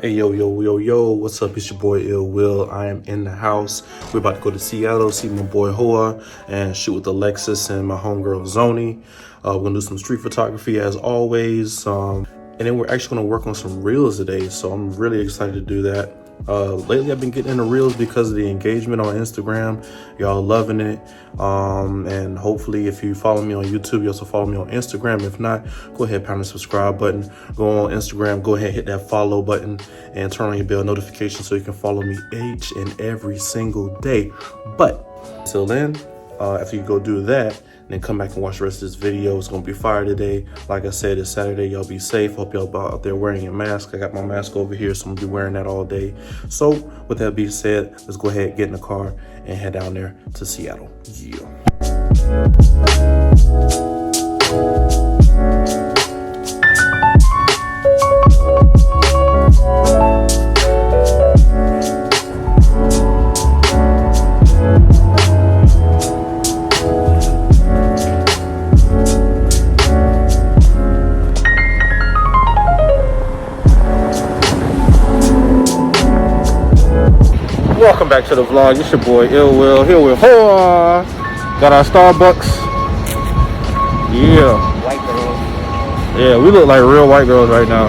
Hey, yo, what's up? It's your boy Ill Will. I am in the house. We're about to go to Seattle, see my boy Hoa, and shoot with Alexis and my homegirl Zoney. We're gonna do some street photography as always. And then we're actually gonna work on some reels today, so I'm really excited to do that. Lately I've been getting into reels because of the engagement on Instagram. Y'all loving it. And hopefully if you follow me on YouTube, you also follow me on Instagram. If not, go ahead, pound the subscribe button. Go on Instagram, go ahead, hit that follow button and turn on your bell notification so you can follow me each and every single day. But till then, after you go do that, then come back and watch the rest of this video. It's gonna be fire today. Like I said, it's Saturday. Y'all be safe. Hope y'all out there wearing your mask. I got my mask over here, so I'm gonna be wearing that all day. So with that being said, let's go ahead, get in the car and head down there to Seattle. Yeah. Welcome back to the vlog. It's your boy Ill Will here with Hoa. Got our Starbucks. Yeah. White girls. Yeah, we look like real white girls right now.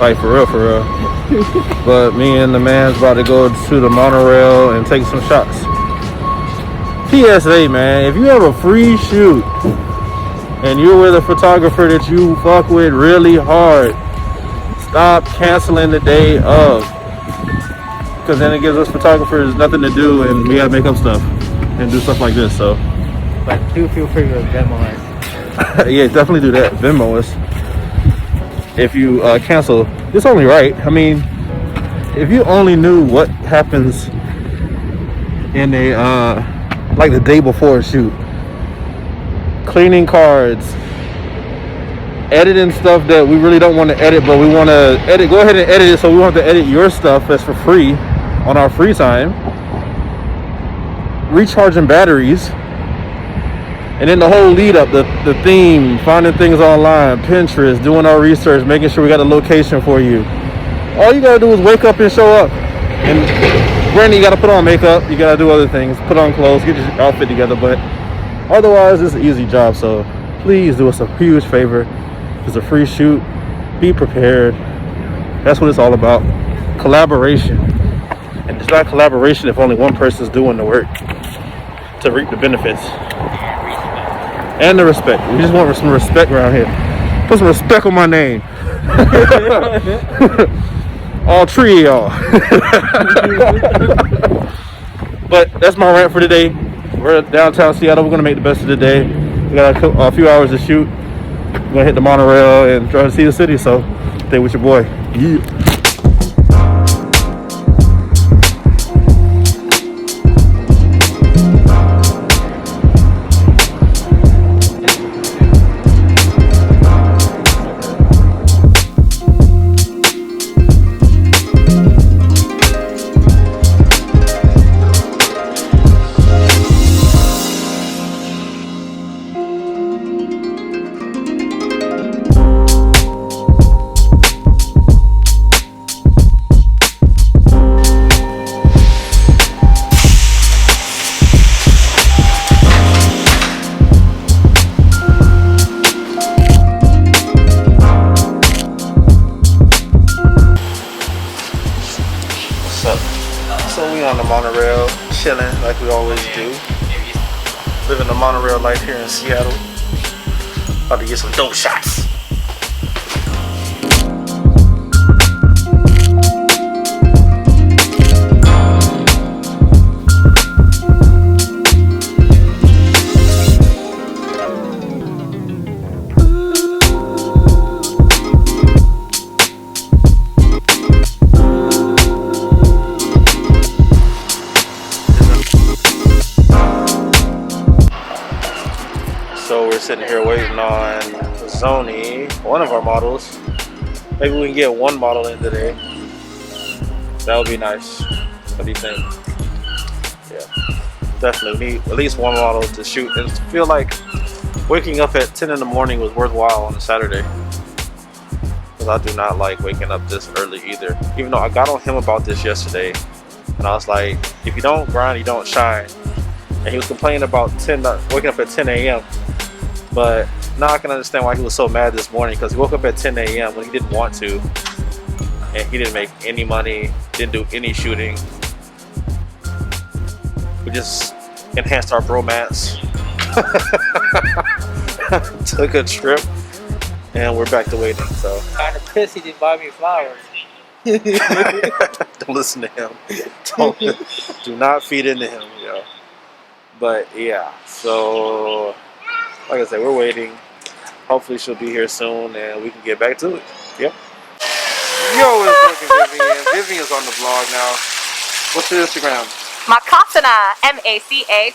Like for real. But me and the man's about to go to the Monorail and take some shots. PSA, man, if you have a free shoot and you're with a photographer that you fuck with really hard, stop canceling the day of. Because then it gives us photographers nothing to do and we gotta make up stuff and do stuff like this. So But do feel free to Venmo us. yeah, definitely do that. Venmo us if you cancel. It's only right. I mean, if you only knew what happens in a like the day before a shoot, cleaning cards, editing stuff that we really don't want to edit, but we want to edit. Go ahead and edit it, so we want to edit your stuff that's for free on our free time, recharging batteries, and then the whole lead up, the theme, finding things online, Pinterest, doing our research, making sure we got a location for you. All you gotta do is wake up and show up. And granted, you gotta put on makeup, you gotta do other things, put on clothes, get your outfit together, but otherwise it's an easy job. So please do us a huge favor. It's a free shoot. Be prepared. That's what it's all about. Collaboration. And it's not collaboration if only one person's doing the work to reap the benefits. And the respect. We just want some respect around here. Put some respect on my name. All three of y'all. But that's my rant for today. We're downtown Seattle. We're going to make the best of the day. We got a few hours to shoot. We're gonna hit the monorail and try to see the city, so stay with your boy. Yeah. So we on the monorail, chilling like we always do. Living the monorail life here in Seattle. About to get some dope shots. So we're sitting here waiting on Zoney, one of our models. Maybe we can get one model in today. That would be nice. What do you think? Yeah, definitely need at least one model to shoot and feel like waking up at 10 in the morning was worthwhile on a Saturday. because I do not like waking up this early either. Even though I got on him about this yesterday, and I was like, if you don't grind, you don't shine. And he was complaining about waking up at 10 a.m. But now I can understand why he was so mad this morning, because he woke up at 10 a.m. when he didn't want to, and he didn't make any money, didn't do any shooting. We just enhanced our bromance. Took a trip, and we're back to waiting. So Kind of pissed he didn't buy me flowers. don't listen to him. Do not feed into him, yo. But yeah, so like I said, we're waiting. Hopefully she'll be here soon and we can get back to it. Yep. Yo, it's looking Vivian. Vivian's on the vlog now. What's your Instagram? Macasana, Macasana.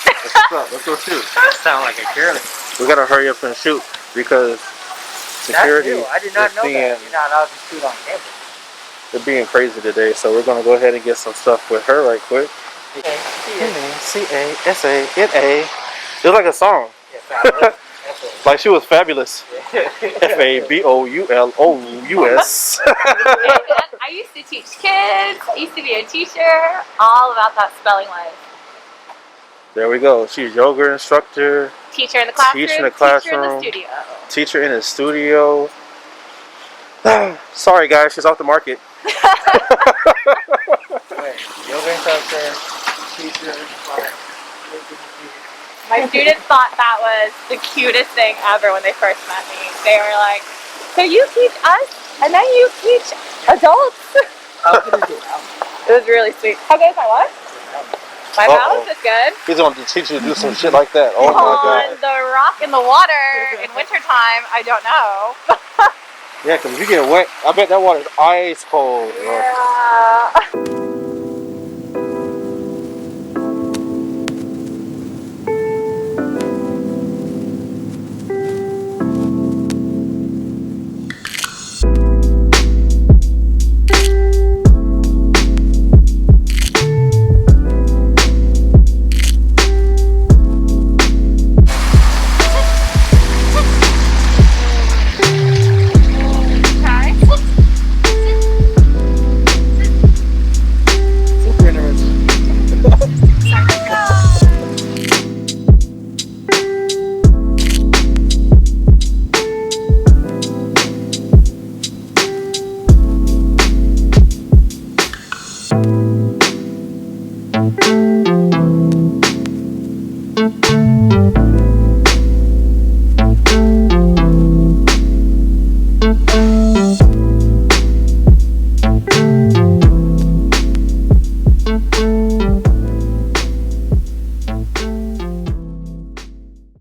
What's up? Let's go shoot. Sound like a girl. We gotta hurry up and shoot because security That's new. I did not know that. You're not allowed to shoot on camera. they're being crazy today, so we're gonna go ahead and get some stuff with her right quick. Casana. It's like a song. Like she was fabulous. Faboulous. I used to teach kids. I used to be a teacher. All about that spelling life. There we go. She's a yoga instructor. Teacher in the classroom. Teacher in the classroom. Teacher in the studio. Teacher in the studio. Sorry guys, she's off the market. Yoga instructor, teacher, My students thought that was the cutest thing ever when they first met me. They were like, so you teach us and then you teach adults? How good is it? It was really sweet. How good is my what? My mouth is good. He's going to teach you to do some shit like that. Oh my On god. the rock in the water in wintertime, I don't know. Yeah, because if you get wet, I bet that water is ice cold. Bro. Yeah.